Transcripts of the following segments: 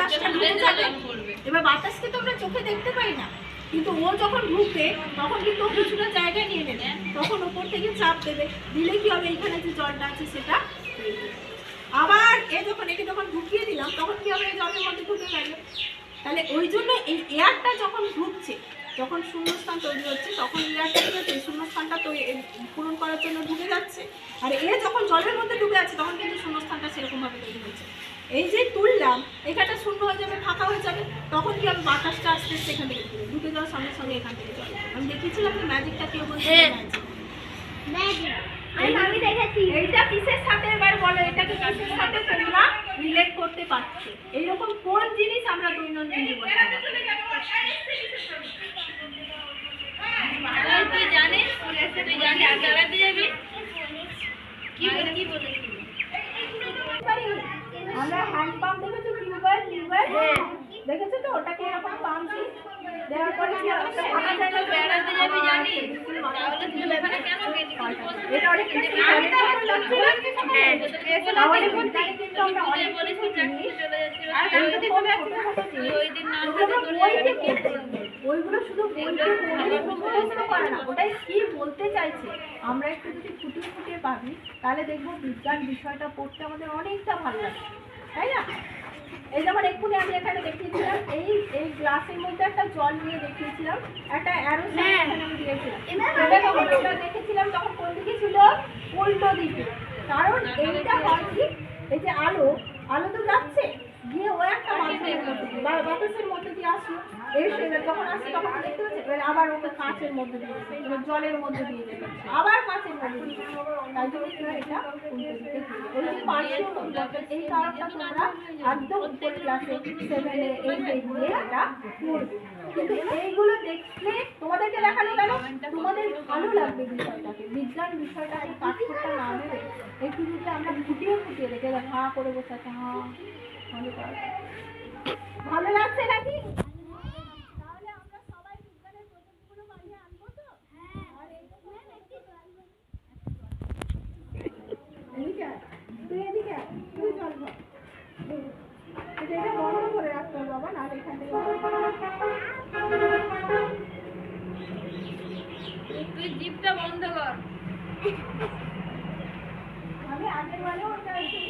বাতাসটা ঢুকে যাবে। এবার বাতাসকে তো আমরা চোখে দেখতে পাই না, কিন্তু ও যখন ঢুকবে তখন কিন্তু ও কিছুটা জায়গা নিয়ে নেবে, তখন ওপর থেকে চাপ দেবে, দিলে কি হবে এইখানে যে জলটা আছে সেটা। আবার একে যখন ঢুকিয়ে দিলাম তখন কি হবে, জলের মধ্যে ঢুকে গেল। তাহলে ওই জন্য এই এয়ারটা যখন ঢুকছে, যখন শূন্যস্থান তৈরি হচ্ছে, তখন এয়ারটা কি হচ্ছে, শূন্যস্থানটা পূরণ করার জন্য ঢুকে যাচ্ছে। আর যখন জলের মধ্যে ঢুকে আছে তখন কিন্তু শূন্যস্থানটা সেরকমভাবে তৈরি হচ্ছে। এই যে তুললাম, এখানটা শূন্য হয়ে যাবে, ফাঁকা হয়ে যাবে, তখন কি হবে, বাতাসটা আস্তে আস্তে এখান থেকে ঢুকে যাওয়ার সঙ্গে সঙ্গে এখান থেকে চলে যাবে। আমি দেখিয়েছিলাম ম্যাজিকটা কেউ বলছে আমি দেখেছি। এইটা কিসের সাথে এবার বলো, এটাকে কিসের সাথে তোমরা রিলেট করতে পারছো? এইরকম কোন জিনিস আমরা দৈনন্দিন জীবনে তুই জানিস চালাতে যাবি কি বলে আমরা হ্যান্ড পাম্প দেখেছো, টিউবওয়েল দেখেছো তো, ওটাকে এরকম পাম্প দেওয়ার পরে কি ফাঁকা জায়গা বেড়াতে যাবি জানিস, তাহলে তুই ওখানে কেন গেলি? এটা অনেকটা ওইগুলো শুধু মুখস্থ করে না, ওটাই কি বলতে চাইছে আমরা একটু যদি ফুটিয়ে ফুটিয়ে পাবি, তাহলে দেখবো বিজ্ঞান বিষয়টা পড়তে আমাদের অনেকটা ভালো লাগে, তাই না? এই যেমন এক্ষুনি আমি এখানে দেখিয়েছিলাম, এই গ্লাসের মধ্যে একটা জল নিয়ে দেখিয়েছিলাম, একটা অ্যারো এখানে আমি দিয়েছিলাম, এটা যখন আমরা দেখেছিলাম তখন কোন দিকে ছিল, উল্টো দিকে। কারণ এইটা হয় কি, এই যে আলো তো যাচ্ছে গিয়ে ও একটা বাতাসের মধ্যে দিয়ে আসলো, এসে যখন আসছে তখন দেখতে পাচ্ছে, এবার আবার ওকে কাঁচের মধ্যে দিয়ে যাচ্ছে, এবার জলের মধ্যে দিয়ে যাচ্ছে, আবার কাঁচের মধ্যে দিয়ে যাচ্ছে। তাই জন্য কি হয়, এটা উল্টো দিকে ওই যে পার্শ্বীয় পরিবর্তন, এই কারণটা তোমরা একদম উপর ক্লাসে 7 এ 8 এ গিয়ে এটা পড়বে। কিন্তু এইগুলো দেখলে তোমাদেরকে দেখানো গেল, তোমাদের ভালো লাগবে বিষয়টাকে, বিজ্ঞান বিষয়টাকে পাঠ করতে না ভেবে একটু যদি আমরা ফুটিয়ে দেখে হা করে বসে আছে, ভালো লাগছে নাকি? তাহলে আমরা সবাই বিজ্ঞানের প্রজেক্টগুলো বানিয়ে আনবো তো? আর এদিকে তুই চল ঘর, এটা বন্ধ করে রাখতে হবে বাবা, না এখান থেকে তুই জিপটা বন্ধ কর। আমি আগের বারেও ওটা দেখি।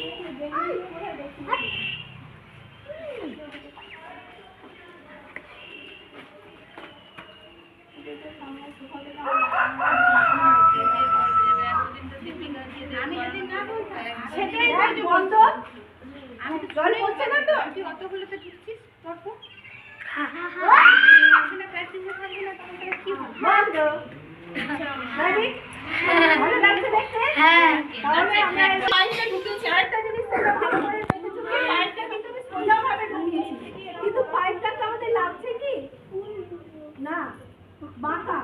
আমি তো জলে হচ্ছে না তো, তুই অতগুলো তো ঢুকছিস ভালো লাগছে দেখতে। তাহলে আমরা পাইপটা ঢুকিয়েছি, আরেকটা জিনিস তোমরা ভালো করে দেখেছো, পাইপটা কিন্তু আমি সোজাভাবে ঢুকিয়েছি, কিন্তু পাইপটাকে আমাদের লাগছে কি না, বাঁকা।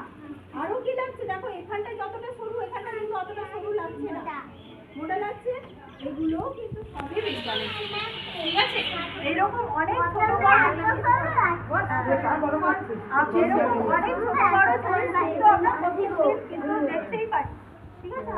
আরো কি লাগছে দেখো, এখানটায় যতটা সরু, এখানটা কিন্তু অতটা সরু লাগছে না, মোটা লাগছে। এগুলো কিন্তু সবই বিজ্ঞানের, ঠিক আছে? এরকম অনেক ছোট বড় কিন্তু আমরা কিন্তু দেখতেই পাই, ঠিক আছে?